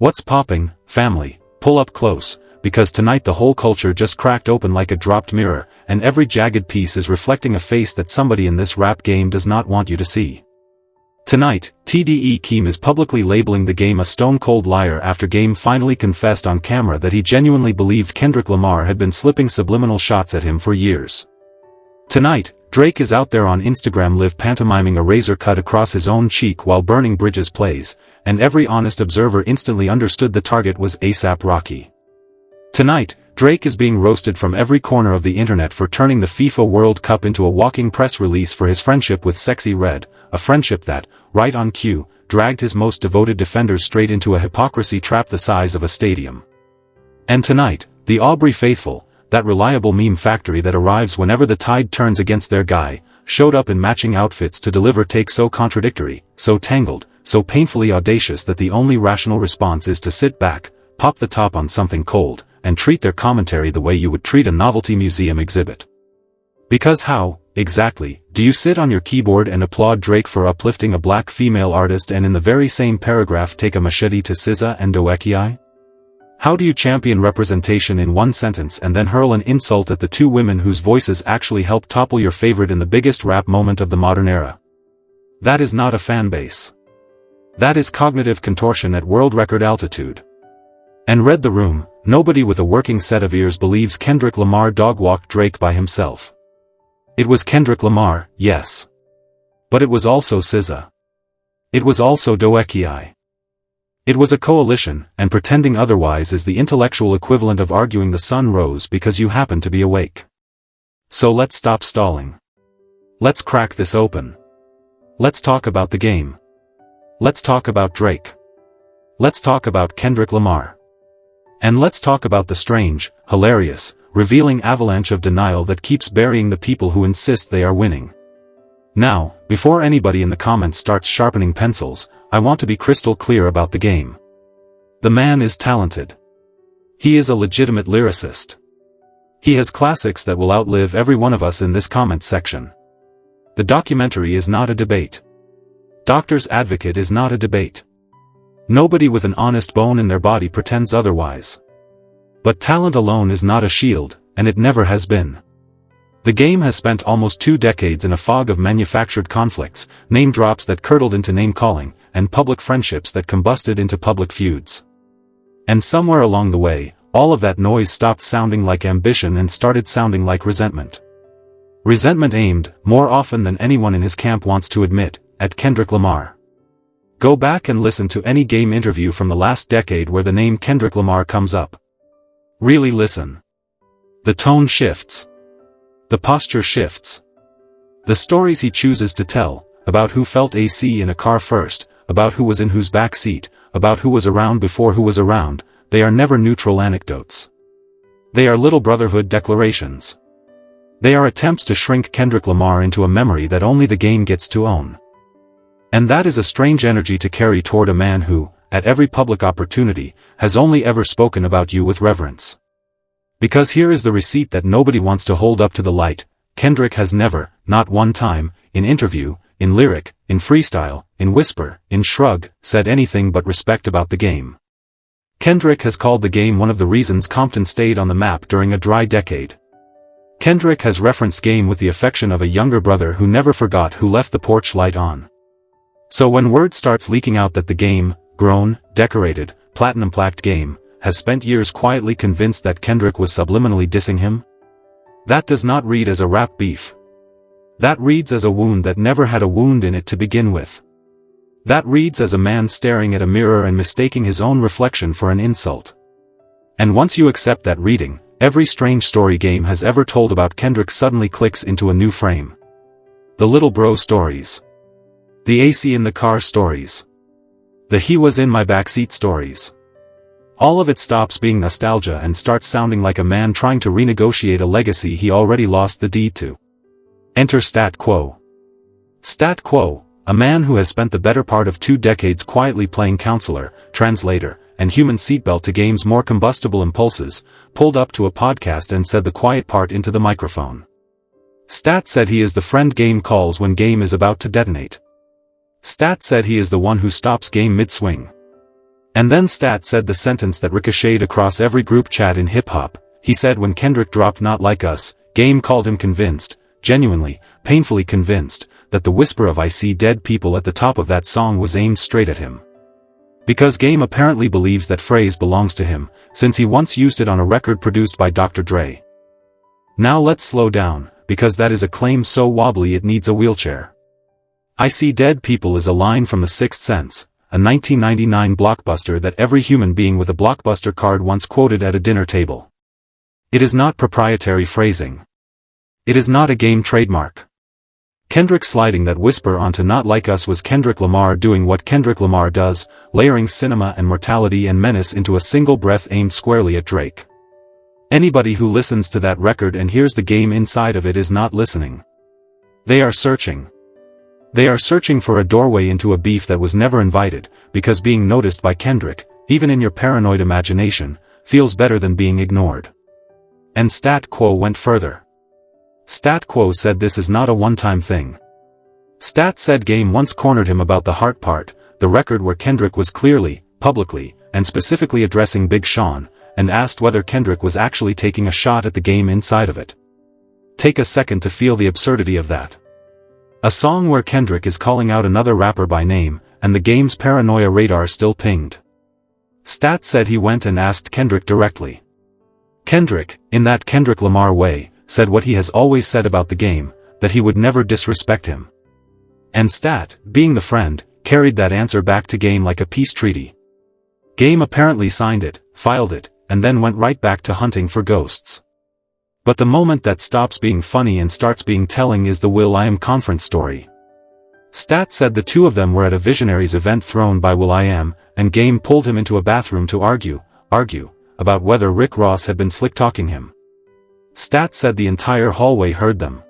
What's popping, family? Pull up close, because tonight the whole culture just cracked open like a dropped mirror, and every jagged piece is reflecting a face that somebody in this rap game does not want you to see. Tonight, TDE Keem is publicly labeling the game a stone-cold liar after Game finally confessed on camera that he genuinely believed Kendrick Lamar had been slipping subliminal shots at him for years. Tonight, Drake is out there on Instagram Live pantomiming a razor cut across his own cheek while Burning Bridges plays, and every honest observer instantly understood the target was A$AP Rocky. Tonight, Drake is being roasted from every corner of the internet for turning the FIFA World Cup into a walking press release for his friendship with Sexy Red, a friendship that, right on cue, dragged his most devoted defenders straight into a hypocrisy trap the size of a stadium. And tonight, the Aubrey faithful, that reliable meme factory that arrives whenever the tide turns against their guy, showed up in matching outfits to deliver takes so contradictory, so tangled, so painfully audacious that the only rational response is to sit back, pop the top on something cold, and treat their commentary the way you would treat a novelty museum exhibit. Because how, exactly, do you sit on your keyboard and applaud Drake for uplifting a black female artist and in the very same paragraph take a machete to SZA and Doechii? How do you champion representation in one sentence and then hurl an insult at the two women whose voices actually helped topple your favorite in the biggest rap moment of the modern era? That is not a fan base. That is cognitive contortion at world record altitude. And read the room, nobody with a working set of ears believes Kendrick Lamar dog-walked Drake by himself. It was Kendrick Lamar, yes. But it was also SZA. It was also Doechii. It was a coalition, and pretending otherwise is the intellectual equivalent of arguing the sun rose because you happen to be awake. So let's stop stalling. Let's crack this open. Let's talk about the game. Let's talk about Drake. Let's talk about Kendrick Lamar. And let's talk about the strange, hilarious, revealing avalanche of denial that keeps burying the people who insist they are winning. Now, before anybody in the comments starts sharpening pencils, I want to be crystal clear about the game. The man is talented. He is a legitimate lyricist. He has classics that will outlive every one of us in this comment section. The documentary is not a debate. Doctor's Advocate is not a debate. Nobody with an honest bone in their body pretends otherwise. But talent alone is not a shield, and it never has been. The game has spent almost 2 decades in a fog of manufactured conflicts, name drops that curdled into name-calling, and public friendships that combusted into public feuds. And somewhere along the way, all of that noise stopped sounding like ambition and started sounding like resentment. Resentment aimed, more often than anyone in his camp wants to admit, at Kendrick Lamar. Go back and listen to any game interview from the last decade where the name Kendrick Lamar comes up. Really listen. The tone shifts. The posture shifts. The stories he chooses to tell, about who felt AC in a car first, about who was in whose back seat, about who was around before who was around, they are never neutral anecdotes. They are little brotherhood declarations. They are attempts to shrink Kendrick Lamar into a memory that only the game gets to own. And that is a strange energy to carry toward a man who, at every public opportunity, has only ever spoken about you with reverence. Because here is the receipt that nobody wants to hold up to the light: Kendrick has never, not one time, in interview, in lyric, in freestyle, in whisper, in shrug, said anything but respect about the game. Kendrick has called the game one of the reasons Compton stayed on the map during a dry decade. Kendrick has referenced game with the affection of a younger brother who never forgot who left the porch light on. So when word starts leaking out that the game, grown, decorated, platinum-plaqued game, has spent years quietly convinced that Kendrick was subliminally dissing him, that does not read as a rap beef. That reads as a wound that never had a wound in it to begin with. That reads as a man staring at a mirror and mistaking his own reflection for an insult. And once you accept that reading, every strange story game has ever told about Kendrick suddenly clicks into a new frame. The little bro stories. The AC in the car stories. The he was in my backseat stories. All of it stops being nostalgia and starts sounding like a man trying to renegotiate a legacy he already lost the deed to. Enter Stat Quo. Stat Quo, a man who has spent the better part of 2 decades quietly playing counselor, translator, and human seatbelt to game's more combustible impulses, pulled up to a podcast and said the quiet part into the microphone. Stat said he is the friend game calls when game is about to detonate. Stat said he is the one who stops game mid-swing. And then Stat said the sentence that ricocheted across every group chat in hip-hop. He said when Kendrick dropped Not Like Us, Game called him convinced, genuinely, painfully convinced, that the whisper of "I see dead people" at the top of that song was aimed straight at him. Because Game apparently believes that phrase belongs to him, since he once used it on a record produced by Dr. Dre. Now let's slow down, because that is a claim so wobbly it needs a wheelchair. "I see dead people" is a line from The Sixth Sense, a 1999 blockbuster that every human being with a Blockbuster card once quoted at a dinner table. It is not proprietary phrasing. It is not a Game trademark. Kendrick sliding that whisper onto Not Like Us was Kendrick Lamar doing what Kendrick Lamar does, layering cinema and mortality and menace into a single breath aimed squarely at Drake. Anybody who listens to that record and hears the Game inside of it is not listening. They are searching. They are searching for a doorway into a beef that was never invited, because being noticed by Kendrick, even in your paranoid imagination, feels better than being ignored. And Stat Quo went further. Stat Quo said this is not a one-time thing. Stat said Game once cornered him about the heart part, the record where Kendrick was clearly, publicly, and specifically addressing Big Sean, and asked whether Kendrick was actually taking a shot at the Game inside of it. Take a second to feel the absurdity of that. A song where Kendrick is calling out another rapper by name, and the Game's paranoia radar still pinged. Stat said he went and asked Kendrick directly. Kendrick, in that Kendrick Lamar way, said what he has always said about the Game, that he would never disrespect him. And Stat, being the friend, carried that answer back to Game like a peace treaty. Game apparently signed it, filed it, and then went right back to hunting for ghosts. But the moment that stops being funny and starts being telling is the will.i.am conference story. Stat said the two of them were at a Visionaries event thrown by will.i.am, and Game pulled him into a bathroom to argue, about whether Rick Ross had been slick-talking him. Stat said the entire hallway heard them.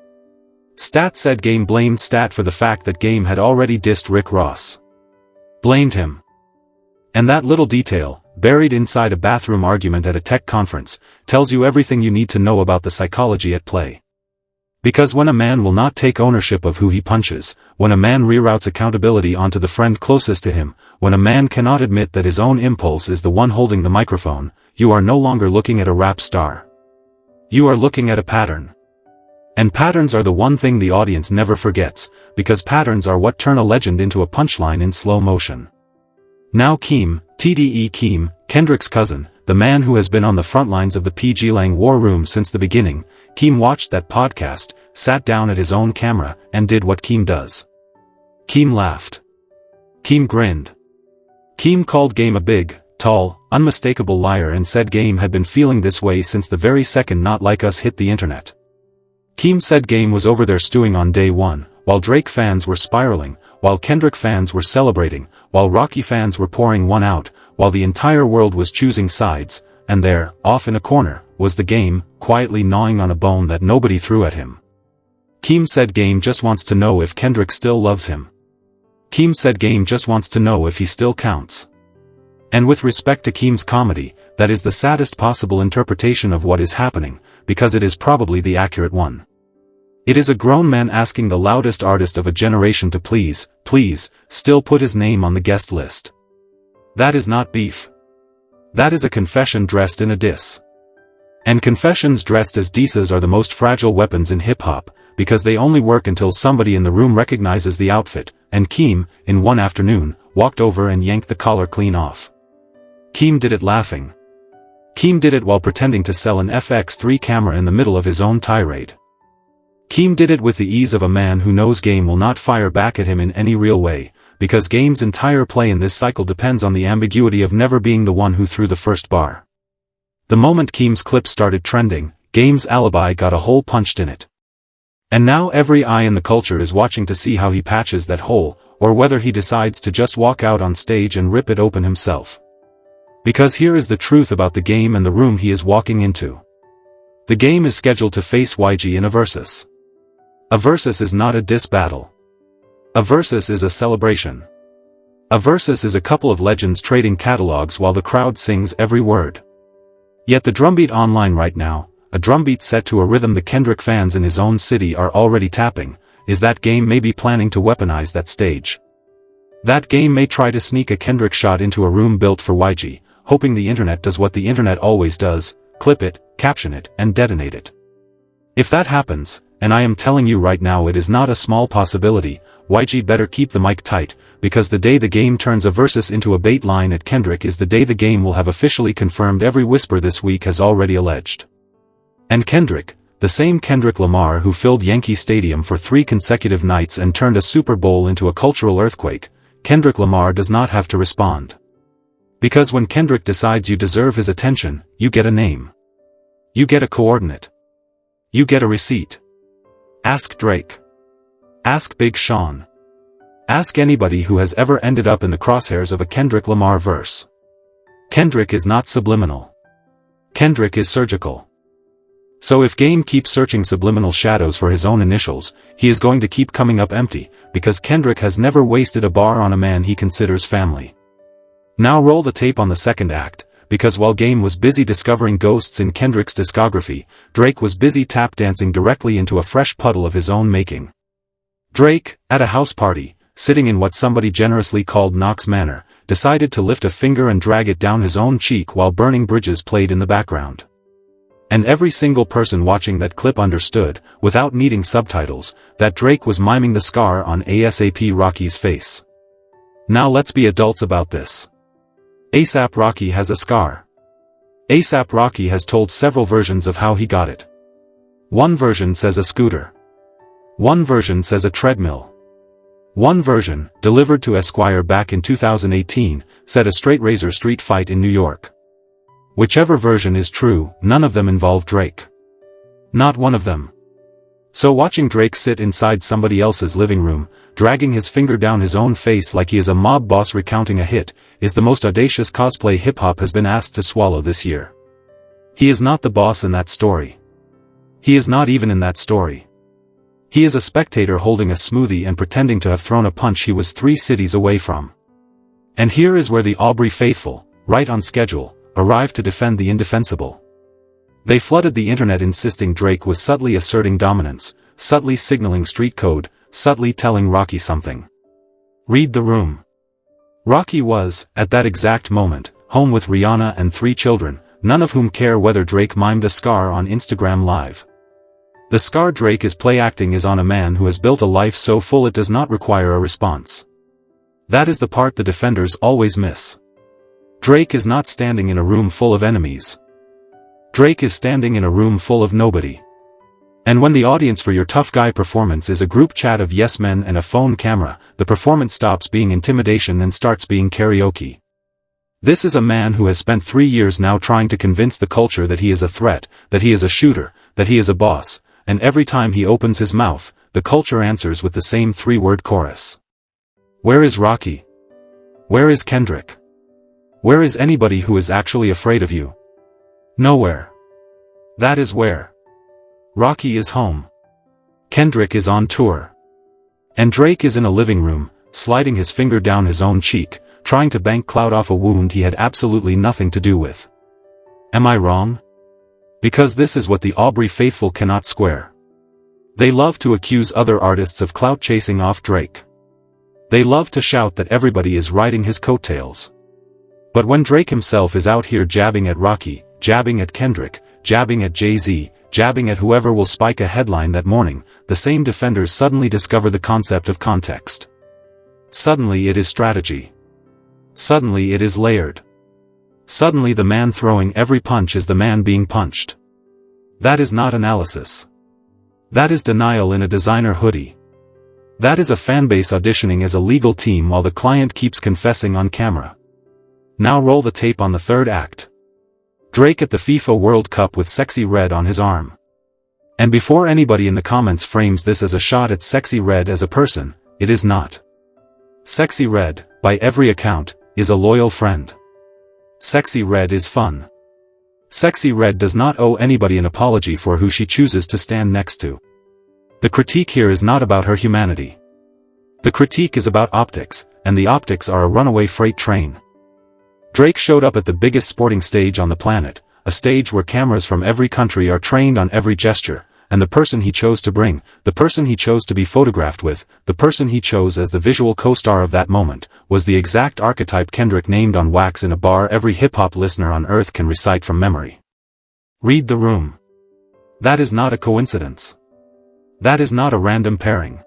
Stat said Game blamed Stat for the fact that Game had already dissed Rick Ross. Blamed him. And that little detail, buried inside a bathroom argument at a tech conference, tells you everything you need to know about the psychology at play. Because when a man will not take ownership of who he punches, when a man reroutes accountability onto the friend closest to him, when a man cannot admit that his own impulse is the one holding the microphone, you are no longer looking at a rap star. You are looking at a pattern. And patterns are the one thing the audience never forgets, because patterns are what turn a legend into a punchline in slow motion. Now Keem, TDE Keem, Kendrick's cousin, the man who has been on the front lines of the PG Lang war room since the beginning, Keem watched that podcast, sat down at his own camera, and did what Keem does. Keem laughed. Keem grinned. Keem called Game a big, tall, unmistakable liar and said Game had been feeling this way since the very second Not Like Us hit the internet. Keem said Game was over there stewing on day one, while Drake fans were spiraling, while Kendrick fans were celebrating, while Rocky fans were pouring one out, while the entire world was choosing sides, and there, off in a corner, was the Game, quietly gnawing on a bone that nobody threw at him. Keem said Game just wants to know if Kendrick still loves him. Keem said Game just wants to know if he still counts. And with respect to Keem's comedy, that is the saddest possible interpretation of what is happening, because it is probably the accurate one. It is a grown man asking the loudest artist of a generation to please, still put his name on the guest list. That is not beef. That is a confession dressed in a diss. And confessions dressed as disses are the most fragile weapons in hip-hop, because they only work until somebody in the room recognizes the outfit, and Keem, in one afternoon, walked over and yanked the collar clean off. Keem did it laughing. Keem did it while pretending to sell an FX3 camera in the middle of his own tirade. Keem did it with the ease of a man who knows Game will not fire back at him in any real way, because Game's entire play in this cycle depends on the ambiguity of never being the one who threw the first bar. The moment Keem's clip started trending, Game's alibi got a hole punched in it. And now every eye in the culture is watching to see how he patches that hole, or whether he decides to just walk out on stage and rip it open himself. Because here is the truth about the Game and the room he is walking into. The Game is scheduled to face YG in a versus. A versus is not a diss battle. A versus is a celebration. A versus is a couple of legends trading catalogs while the crowd sings every word. Yet the drumbeat online right now, a drumbeat set to a rhythm the Kendrick fans in his own city are already tapping, is that Game may be planning to weaponize that stage. That game may try to sneak a Kendrick shot into a room built for YG, hoping the internet does what the internet always does, clip it, caption it, and detonate it. If that happens, and I am telling you right now it is not a small possibility, YG better keep the mic tight, because the day the game turns a versus into a bait line at Kendrick is the day the game will have officially confirmed every whisper this week has already alleged. And Kendrick, the same Kendrick Lamar who filled Yankee Stadium for 3 consecutive nights and turned a Super Bowl into a cultural earthquake, Kendrick Lamar does not have to respond. Because when Kendrick decides you deserve his attention, you get a name. You get a coordinate. You get a receipt. Ask Drake. Ask Big Sean. Ask anybody who has ever ended up in the crosshairs of a Kendrick Lamar verse. Kendrick is not subliminal. Kendrick is surgical. So if Game keeps searching subliminal shadows for his own initials, he is going to keep coming up empty, because Kendrick has never wasted a bar on a man he considers family. Now roll the tape on the second act, because while Game was busy discovering ghosts in Kendrick's discography, Drake was busy tap dancing directly into a fresh puddle of his own making. Drake, at a house party, sitting in what somebody generously called Knox Manor, decided to lift a finger and drag it down his own cheek while Burning Bridges played in the background. And every single person watching that clip understood, without needing subtitles, that Drake was miming the scar on A$AP Rocky's face. Now let's be adults about this. A$AP Rocky has a scar. A$AP Rocky has told several versions of how he got it. One version says a scooter. One version says a treadmill. One version, delivered to Esquire back in 2018, said a straight razor street fight in New York. Whichever version is true, none of them involve Drake. Not one of them. So watching Drake sit inside somebody else's living room, dragging his finger down his own face like he is a mob boss recounting a hit, is the most audacious cosplay hip-hop has been asked to swallow this year. He is not the boss in that story. He is not even in that story. He is a spectator holding a smoothie and pretending to have thrown a punch he was 3 cities away from. And here is where the Aubrey faithful, right on schedule, arrived to defend the indefensible. They flooded the internet insisting Drake was subtly asserting dominance, subtly signaling street code, subtly telling Rocky something. Read the room. Rocky was, at that exact moment, home with Rihanna and 3 children, none of whom care whether Drake mimed a scar on Instagram Live. The scar Drake is play-acting is on a man who has built a life so full it does not require a response. That is the part the defenders always miss. Drake is not standing in a room full of enemies. Drake is standing in a room full of nobody. And when the audience for your tough guy performance is a group chat of yes men and a phone camera, the performance stops being intimidation and starts being karaoke. This is a man who has spent 3 years now trying to convince the culture that he is a threat, that he is a shooter, that he is a boss, and every time he opens his mouth, the culture answers with the same 3-word chorus. Where is Rocky? Where is Kendrick? Where is anybody who is actually afraid of you? Nowhere. That is where. Rocky is home. Kendrick is on tour. And Drake is in a living room, sliding his finger down his own cheek, trying to bank clout off a wound he had absolutely nothing to do with. Am I wrong? Because this is what the Aubrey faithful cannot square. They love to accuse other artists of clout chasing off Drake. They love to shout that everybody is riding his coattails. But when Drake himself is out here jabbing at Rocky, jabbing at Kendrick, jabbing at Jay-Z, jabbing at whoever will spike a headline that morning, the same defenders suddenly discover the concept of context. Suddenly it is strategy. Suddenly it is layered. Suddenly the man throwing every punch is the man being punched. That is not analysis. That is denial in a designer hoodie. That is a fanbase auditioning as a legal team while the client keeps confessing on camera. Now roll the tape on the third act. Drake at the FIFA World Cup with Sexy Red on his arm. And before anybody in the comments frames this as a shot at Sexy Red as a person, it is not. Sexy Red, by every account, is a loyal friend. Sexy Red is fun. Sexy Red does not owe anybody an apology for who she chooses to stand next to. The critique here is not about her humanity. The critique is about optics, and the optics are a runaway freight train. Drake showed up at the biggest sporting stage on the planet, a stage where cameras from every country are trained on every gesture, and the person he chose to bring, the person he chose to be photographed with, the person he chose as the visual co-star of that moment, was the exact archetype Kendrick named on wax in a bar every hip-hop listener on earth can recite from memory. Read the room. That is not a coincidence. That is not a random pairing.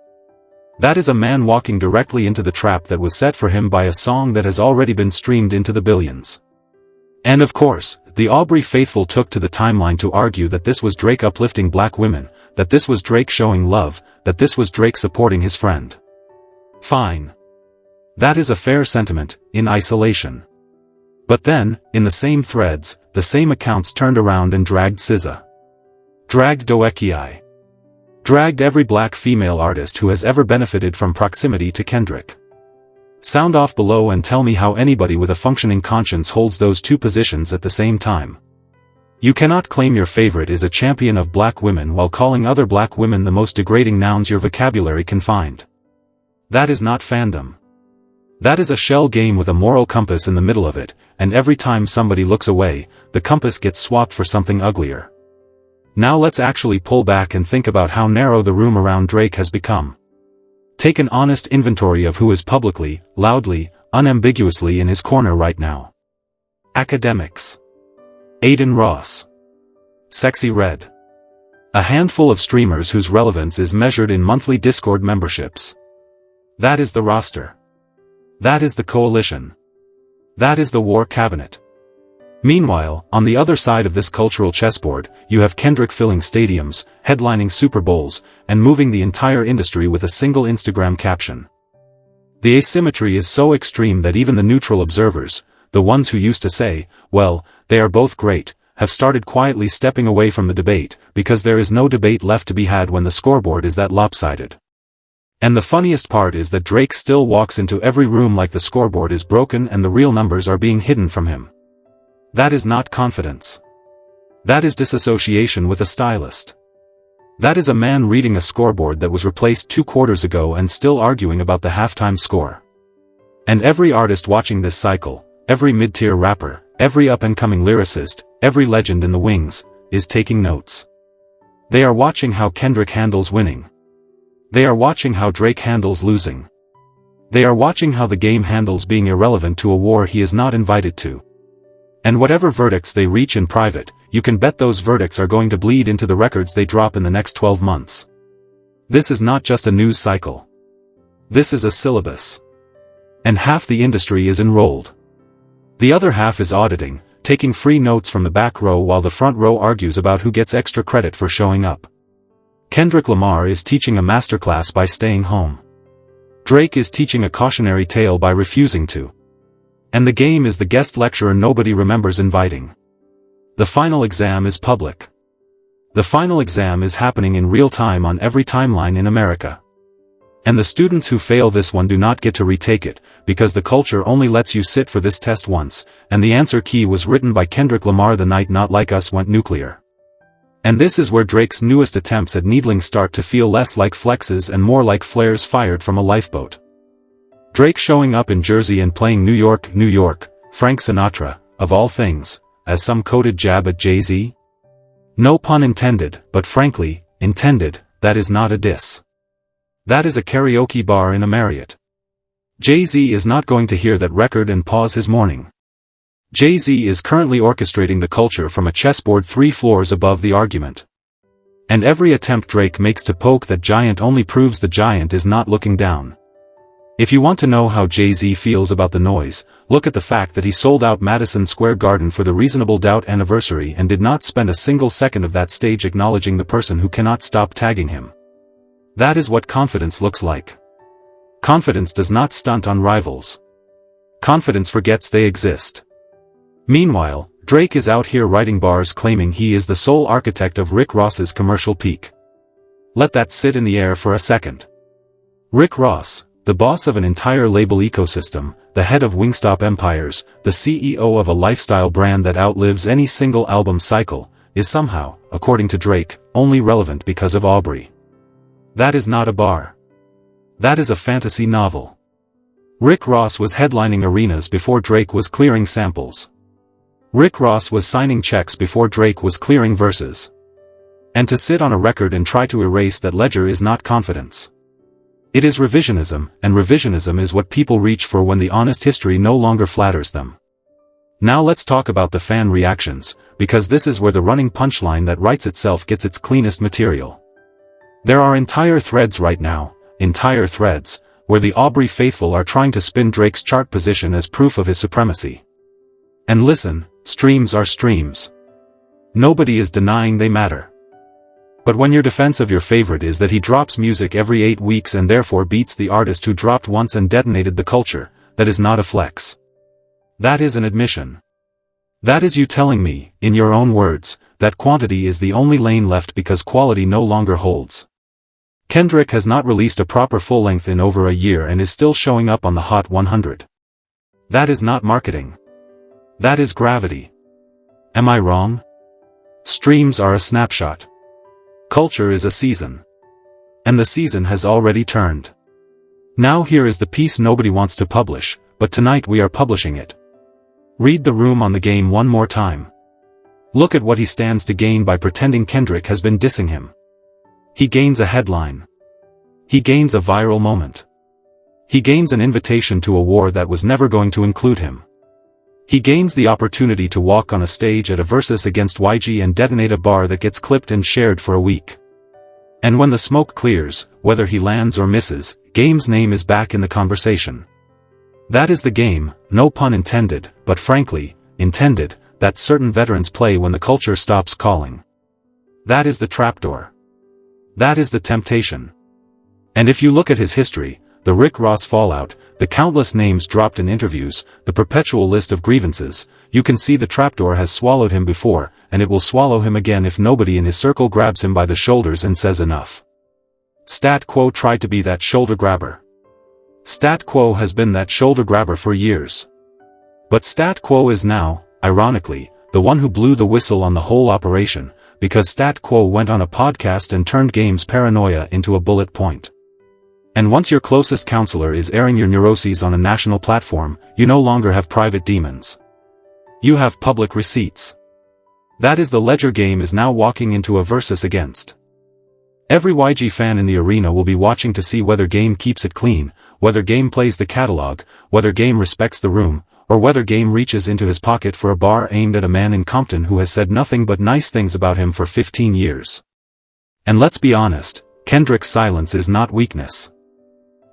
That is a man walking directly into the trap that was set for him by a song that has already been streamed into the billions. And of course, the Aubrey faithful took to the timeline to argue that this was Drake uplifting black women, that this was Drake showing love, that this was Drake supporting his friend. Fine. That is a fair sentiment, in isolation. But then, in the same threads, the same accounts turned around and dragged SZA. Dragged Doechii. Dragged every black female artist who has ever benefited from proximity to Kendrick. Sound off below and tell me how anybody with a functioning conscience holds those two positions at the same time. You cannot claim your favorite is a champion of black women while calling other black women the most degrading nouns your vocabulary can find. That is not fandom. That is a shell game with a moral compass in the middle of it, and every time somebody looks away, the compass gets swapped for something uglier. Now let's actually pull back and think about how narrow the room around Drake has become. Take an honest inventory of who is publicly, loudly, unambiguously in his corner right now. Academics. Aiden Ross. Sexy Red. A handful of streamers whose relevance is measured in monthly Discord memberships. That is the roster. That is the coalition. That is the war cabinet. Meanwhile, on the other side of this cultural chessboard, you have Kendrick filling stadiums, headlining Super Bowls, and moving the entire industry with a single Instagram caption. The asymmetry is so extreme that even the neutral observers, the ones who used to say, well, they are both great, have started quietly stepping away from the debate, because there is no debate left to be had when the scoreboard is that lopsided. And the funniest part is that Drake still walks into every room like the scoreboard is broken and the real numbers are being hidden from him. That is not confidence. That is disassociation with a stylist. That is a man reading a scoreboard that was replaced 2 quarters ago and still arguing about the halftime score. And every artist watching this cycle, every mid-tier rapper, every up-and-coming lyricist, every legend in the wings, is taking notes. They are watching how Kendrick handles winning. They are watching how Drake handles losing. They are watching how the game handles being irrelevant to a war he is not invited to. And whatever verdicts they reach in private, you can bet those verdicts are going to bleed into the records they drop in the next 12 months. This is not just a news cycle. This is a syllabus. And half the industry is enrolled. The other half is auditing, taking free notes from the back row while the front row argues about who gets extra credit for showing up. Kendrick Lamar is teaching a masterclass by staying home. Drake is teaching a cautionary tale by refusing to. And the game is the guest lecturer nobody remembers inviting. The final exam is public. The final exam is happening in real time on every timeline in America. And the students who fail this one do not get to retake it, because the culture only lets you sit for this test once, and the answer key was written by Kendrick Lamar the night Not Like Us went nuclear. And this is where Drake's newest attempts at needling start to feel less like flexes and more like flares fired from a lifeboat. Drake showing up in Jersey and playing New York, New York, Frank Sinatra, of all things, as some coded jab at Jay-Z? No pun intended, but frankly, intended, that is not a diss. That is a karaoke bar in a Marriott. Jay-Z is not going to hear that record and pause his morning. Jay-Z is currently orchestrating the culture from a chessboard 3 floors above the argument. And every attempt Drake makes to poke that giant only proves the giant is not looking down. If you want to know how Jay-Z feels about the noise, look at the fact that he sold out Madison Square Garden for the Reasonable Doubt anniversary and did not spend a single second of that stage acknowledging the person who cannot stop tagging him. That is what confidence looks like. Confidence does not stunt on rivals. Confidence forgets they exist. Meanwhile, Drake is out here writing bars claiming he is the sole architect of Rick Ross's commercial peak. Let that sit in the air for a second. Rick Ross, the boss of an entire label ecosystem, the head of Wingstop Empires, the CEO of a lifestyle brand that outlives any single album cycle, is somehow, according to Drake, only relevant because of Aubrey. That is not a bar. That is a fantasy novel. Rick Ross was headlining arenas before Drake was clearing samples. Rick Ross was signing checks before Drake was clearing verses. And to sit on a record and try to erase that ledger is not confidence. It is revisionism, and revisionism is what people reach for when the honest history no longer flatters them. Now let's talk about the fan reactions, because this is where the running punchline that writes itself gets its cleanest material. There are entire threads right now, entire threads, where the Aubrey faithful are trying to spin Drake's chart position as proof of his supremacy. And listen, streams are streams. Nobody is denying they matter. But when your defense of your favorite is that he drops music every 8 weeks and therefore beats the artist who dropped once and detonated the culture, that is not a flex. That is an admission. That is you telling me, in your own words, that quantity is the only lane left because quality no longer holds. Kendrick has not released a proper full-length in over a year and is still showing up on the Hot 100. That is not marketing. That is gravity. Am I wrong? Streams are a snapshot. Culture is a season. And the season has already turned. Now here is the piece nobody wants to publish, but tonight we are publishing it. Read the room on the game one more time. Look at what he stands to gain by pretending Kendrick has been dissing him. He gains a headline. He gains a viral moment. He gains an invitation to a war that was never going to include him. He gains the opportunity to walk on a stage at a versus against YG and detonate a bar that gets clipped and shared for a week. And when the smoke clears, whether he lands or misses, Game's name is back in the conversation. That is the game, no pun intended, but frankly, intended, that certain veterans play when the culture stops calling. That is the trapdoor. That is the temptation. And if you look at his history, the Rick Ross fallout, the countless names dropped in interviews, the perpetual list of grievances, you can see the trapdoor has swallowed him before, and it will swallow him again if nobody in his circle grabs him by the shoulders and says enough. Stat Quo tried to be that shoulder grabber. Stat Quo has been that shoulder grabber for years. But Stat Quo is now, ironically, the one who blew the whistle on the whole operation, because Stat Quo went on a podcast and turned Game's paranoia into a bullet point. And once your closest counselor is airing your neuroses on a national platform, you no longer have private demons. You have public receipts. That is the ledger Game is now walking into a versus against. Every YG fan in the arena will be watching to see whether Game keeps it clean, whether Game plays the catalog, whether Game respects the room, or whether Game reaches into his pocket for a bar aimed at a man in Compton who has said nothing but nice things about him for 15 years. And let's be honest, Kendrick's silence is not weakness.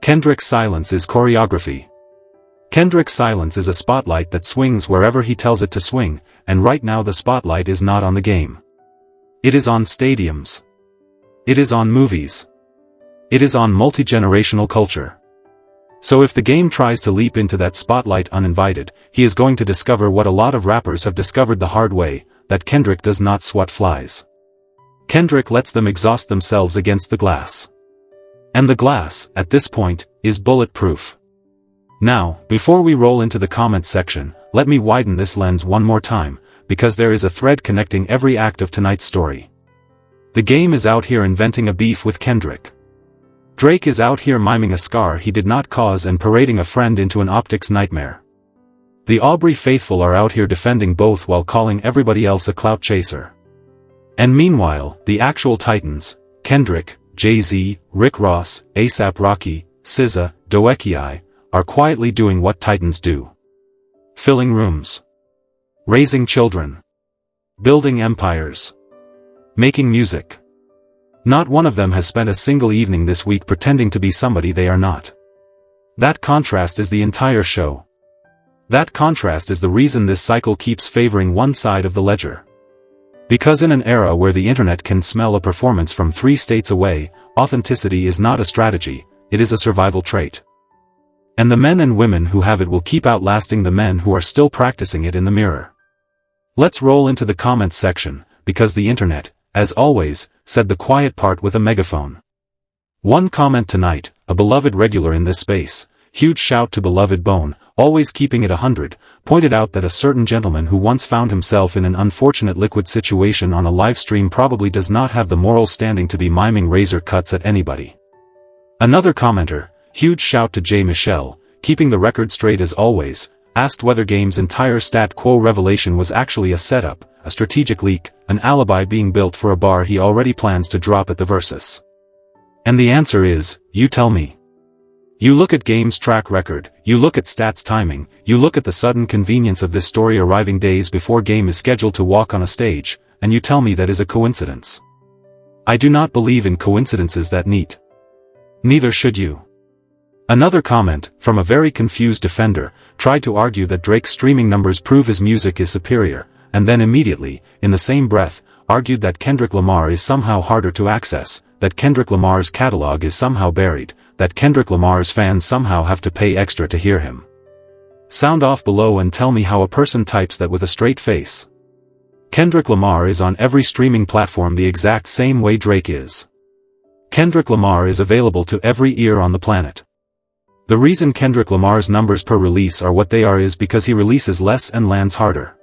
Kendrick's silence is choreography. Kendrick's silence is a spotlight that swings wherever he tells it to swing, and right now the spotlight is not on the Game. It is on stadiums. It is on movies. It is on multi-generational culture. So if the Game tries to leap into that spotlight uninvited, he is going to discover what a lot of rappers have discovered the hard way, that Kendrick does not swat flies. Kendrick lets them exhaust themselves against the glass. And the glass, at this point, is bulletproof. Now, before we roll into the comments section, let me widen this lens one more time, because there is a thread connecting every act of tonight's story. The Game is out here inventing a beef with Kendrick. Drake is out here miming a scar he did not cause and parading a friend into an optics nightmare. The Aubrey faithful are out here defending both while calling everybody else a clout chaser. And meanwhile, the actual titans, Kendrick, Jay-Z, Rick Ross, A$AP Rocky, SZA, Doechii, are quietly doing what titans do. Filling rooms. Raising children. Building empires. Making music. Not one of them has spent a single evening this week pretending to be somebody they are not. That contrast is the entire show. That contrast is the reason this cycle keeps favoring one side of the ledger. Because in an era where the internet can smell a performance from 3 states away, authenticity is not a strategy, it is a survival trait. And the men and women who have it will keep outlasting the men who are still practicing it in the mirror. Let's roll into the comments section, because the internet, as always, said the quiet part with a megaphone. One comment tonight, a beloved regular in this space, huge shout to beloved Bone, always keeping it 100, pointed out that a certain gentleman who once found himself in an unfortunate liquid situation on a live stream probably does not have the moral standing to be miming razor cuts at anybody. Another commenter, huge shout to J. Michelle, keeping the record straight as always, asked whether Game's entire Stat Quo revelation was actually a setup, a strategic leak, an alibi being built for a bar he already plans to drop at the Versus? And the answer is, you tell me. You look at Game's track record, you look at Stat's timing, you look at the sudden convenience of this story arriving days before Game is scheduled to walk on a stage, and you tell me that is a coincidence. I do not believe in coincidences that neat. Neither should you. Another comment, from a very confused defender, tried to argue that Drake's streaming numbers prove his music is superior, and then immediately, in the same breath, argued that Kendrick Lamar is somehow harder to access, that Kendrick Lamar's catalog is somehow buried, that Kendrick Lamar's fans somehow have to pay extra to hear him. Sound off below and tell me how a person types that with a straight face. Kendrick Lamar is on every streaming platform the exact same way Drake is. Kendrick Lamar is available to every ear on the planet. The reason Kendrick Lamar's numbers per release are what they are is because he releases less and lands harder.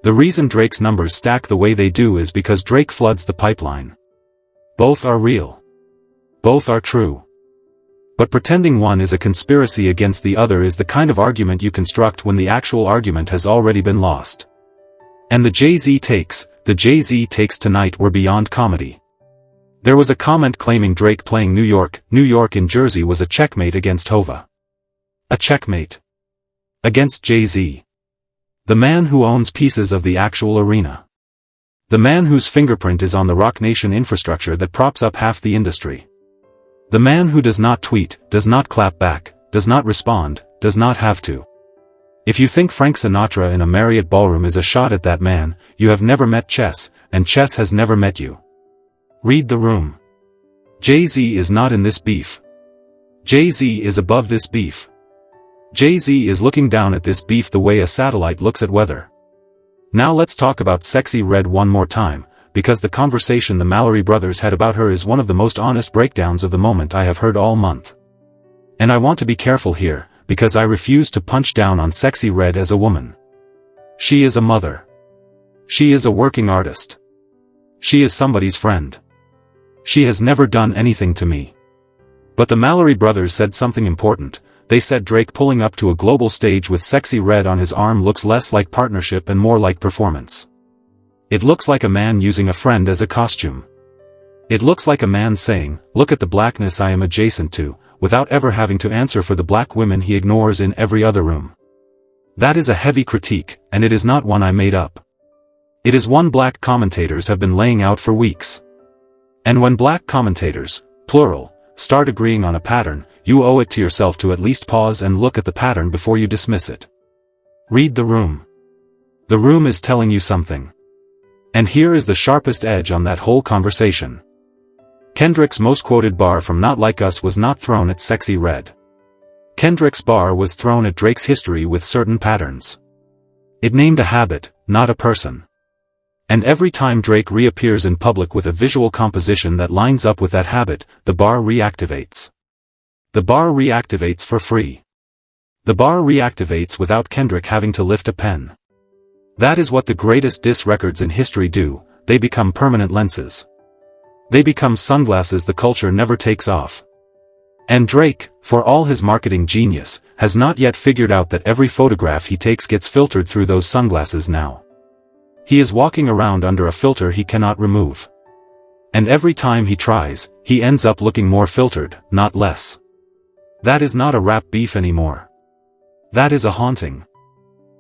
The reason Drake's numbers stack the way they do is because Drake floods the pipeline. Both are real. Both are true. But pretending one is a conspiracy against the other is the kind of argument you construct when the actual argument has already been lost. And the Jay-Z takes tonight were beyond comedy. There was a comment claiming Drake playing New York in Jersey was a checkmate against Hova. A checkmate. Against Jay-Z. The man who owns pieces of the actual arena. The man whose fingerprint is on the Roc Nation infrastructure that props up half the industry. The man who does not tweet, does not clap back, does not respond, does not have to. If you think Frank Sinatra in a Marriott ballroom is a shot at that man, you have never met Chess, and Chess has never met you. Read the room. Jay-Z is not in this beef. Jay-Z is above this beef. Jay-Z is looking down at this beef the way a satellite looks at weather. Now let's talk about Sexy Red one more time, because the conversation the Mallory brothers had about her is one of the most honest breakdowns of the moment I have heard all month. And I want to be careful here, because I refuse to punch down on Sexy Red as a woman. She is a mother. She is a working artist. She is somebody's friend. She has never done anything to me. But the Mallory brothers said something important. They said Drake pulling up to a global stage with Sexy Red on his arm looks less like partnership and more like performance. It looks like a man using a friend as a costume. It looks like a man saying, look at the blackness I am adjacent to, without ever having to answer for the black women he ignores in every other room. That is a heavy critique, and it is not one I made up. It is one black commentators have been laying out for weeks. And when black commentators, plural, start agreeing on a pattern, you owe it to yourself to at least pause and look at the pattern before you dismiss it. Read the room. The room is telling you something. And here is the sharpest edge on that whole conversation. Kendrick's most quoted bar from Not Like Us was not thrown at Sexy Red. Kendrick's bar was thrown at Drake's history with certain patterns. It named a habit, not a person. And every time Drake reappears in public with a visual composition that lines up with that habit, the bar reactivates. The bar reactivates for free. The bar reactivates without Kendrick having to lift a pen. That is what the greatest diss records in history do, they become permanent lenses. They become sunglasses the culture never takes off. And Drake, for all his marketing genius, has not yet figured out that every photograph he takes gets filtered through those sunglasses now. He is walking around under a filter he cannot remove. And every time he tries, he ends up looking more filtered, not less. That is not a rap beef anymore. That is a haunting.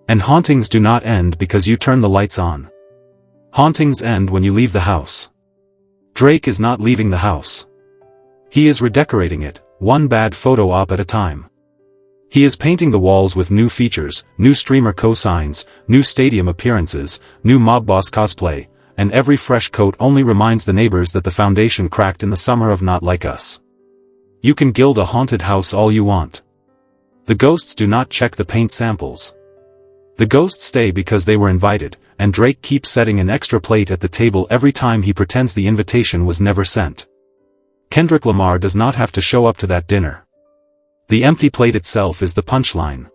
And hauntings do not end because you turn the lights on. Hauntings end when you leave the house. Drake is not leaving the house. He is redecorating it, one bad photo op at a time. He is painting the walls with new features, new streamer co-signs, new stadium appearances, new mob boss cosplay, and every fresh coat only reminds the neighbors that the foundation cracked in the summer of Not Like Us. You can gild a haunted house all you want. The ghosts do not check the paint samples. The ghosts stay because they were invited, and Drake keeps setting an extra plate at the table every time he pretends the invitation was never sent. Kendrick Lamar does not have to show up to that dinner. The empty plate itself is the punchline.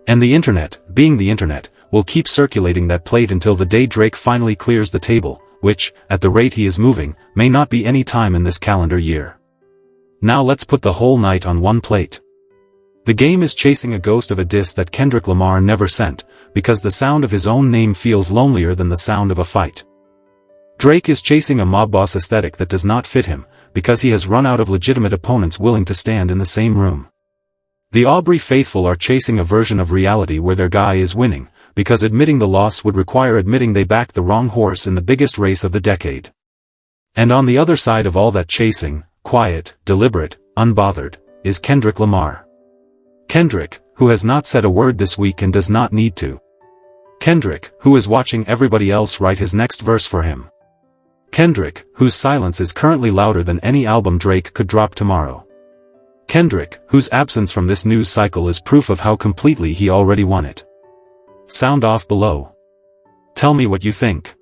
And the internet, being the internet, will keep circulating that plate until the day Drake finally clears the table, which, at the rate he is moving, may not be any time in this calendar year. Now let's put the whole night on one plate. The game is chasing a ghost of a diss that Kendrick Lamar never sent, because the sound of his own name feels lonelier than the sound of a fight. Drake is chasing a mob boss aesthetic that does not fit him, because he has run out of legitimate opponents willing to stand in the same room. The Aubrey faithful are chasing a version of reality where their guy is winning, because admitting the loss would require admitting they backed the wrong horse in the biggest race of the decade. And on the other side of all that chasing, quiet, deliberate, unbothered, is Kendrick Lamar. Kendrick, who has not said a word this week and does not need to. Kendrick, who is watching everybody else write his next verse for him. Kendrick, whose silence is currently louder than any album Drake could drop tomorrow. Kendrick, whose absence from this news cycle is proof of how completely he already won it. Sound off below. Tell me what you think.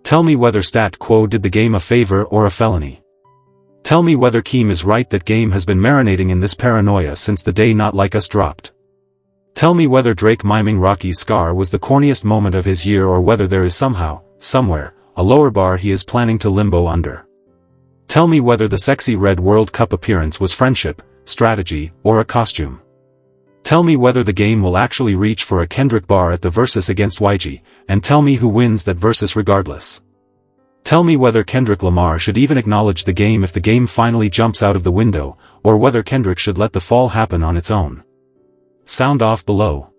Tell me whether Stat Quo did the game a favor or a felony. Tell me whether Keem is right that Game has been marinating in this paranoia since the day Not Like Us dropped. Tell me whether Drake miming Rocky's scar was the corniest moment of his year or whether there is somehow, somewhere, a lower bar he is planning to limbo under. Tell me whether the sexy red World Cup appearance was friendship, strategy, or a costume. Tell me whether the game will actually reach for a Kendrick bar at the versus against Doechii, and tell me who wins that versus regardless. Tell me whether Kendrick Lamar should even acknowledge the game if the game finally jumps out of the window, or whether Kendrick should let the fall happen on its own. Sound off below.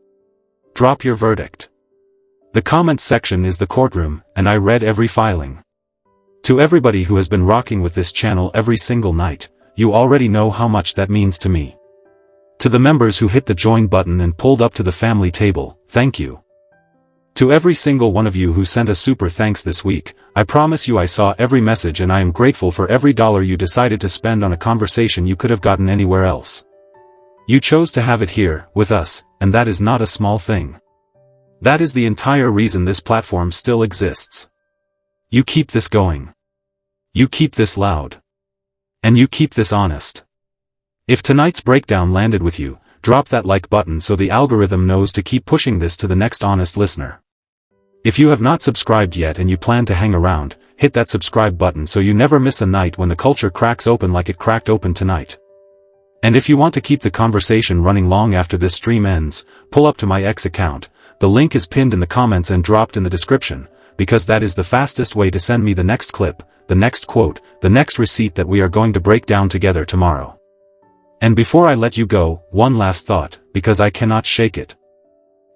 Drop your verdict. The comments section is the courtroom, and I read every filing. To everybody who has been rocking with this channel every single night, you already know how much that means to me. To the members who hit the join button and pulled up to the family table, thank you. To every single one of you who sent a super thanks this week, I promise you I saw every message and I am grateful for every dollar you decided to spend on a conversation you could have gotten anywhere else. You chose to have it here, with us, and that is not a small thing. That is the entire reason this platform still exists. You keep this going. You keep this loud. And you keep this honest. If tonight's breakdown landed with you, drop that like button so the algorithm knows to keep pushing this to the next honest listener. If you have not subscribed yet and you plan to hang around, hit that subscribe button so you never miss a night when the culture cracks open like it cracked open tonight. And if you want to keep the conversation running long after this stream ends, pull up to my X account. The link is pinned in the comments and dropped in the description, because that is the fastest way to send me the next clip, the next quote, the next receipt that we are going to break down together tomorrow. And before I let you go, one last thought, because I cannot shake it.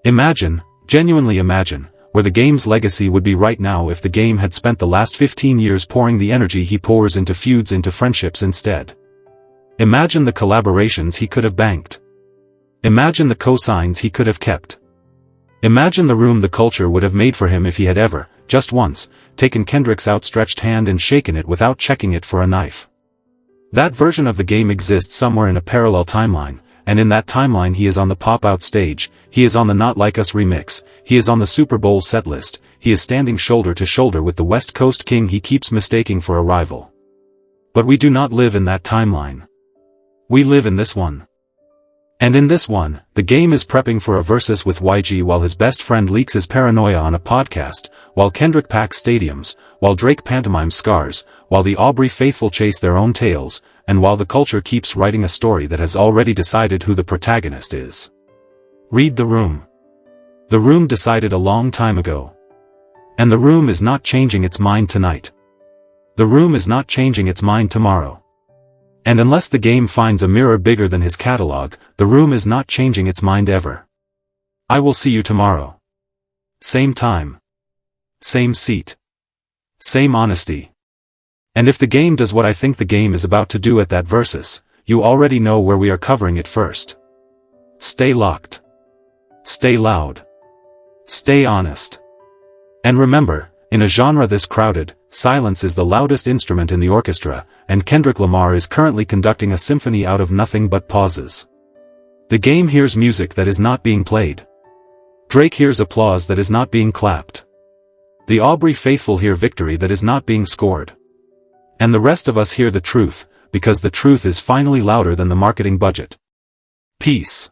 Imagine, genuinely imagine, where the game's legacy would be right now if the game had spent the last 15 years pouring the energy he pours into feuds into friendships instead. Imagine the collaborations he could have banked. Imagine the cosigns he could have kept. Imagine the room the culture would have made for him if he had ever, just once, taken Kendrick's outstretched hand and shaken it without checking it for a knife. That version of the game exists somewhere in a parallel timeline, and in that timeline he is on the pop-out stage, he is on the Not Like Us remix, he is on the Super Bowl setlist, he is standing shoulder to shoulder with the West Coast king he keeps mistaking for a rival. But we do not live in that timeline. We live in this one. And in this one, the game is prepping for a versus with Doechii while his best friend leaks his paranoia on a podcast, while Kendrick packs stadiums, while Drake pantomimes scars, while the Aubrey faithful chase their own tails, and while the culture keeps writing a story that has already decided who the protagonist is. Read the room. The room decided a long time ago. And the room is not changing its mind tonight. The room is not changing its mind tomorrow. And unless the game finds a mirror bigger than his catalog, the room is not changing its mind ever. I will see you tomorrow. Same time. Same seat. Same honesty. And if the game does what I think the game is about to do at that versus, you already know where we are covering it first. Stay locked. Stay loud. Stay honest. And remember, in a genre this crowded, silence is the loudest instrument in the orchestra, and Kendrick Lamar is currently conducting a symphony out of nothing but pauses. The game hears music that is not being played. Drake hears applause that is not being clapped. The Aubrey faithful hear victory that is not being scored. And the rest of us hear the truth, because the truth is finally louder than the marketing budget. Peace.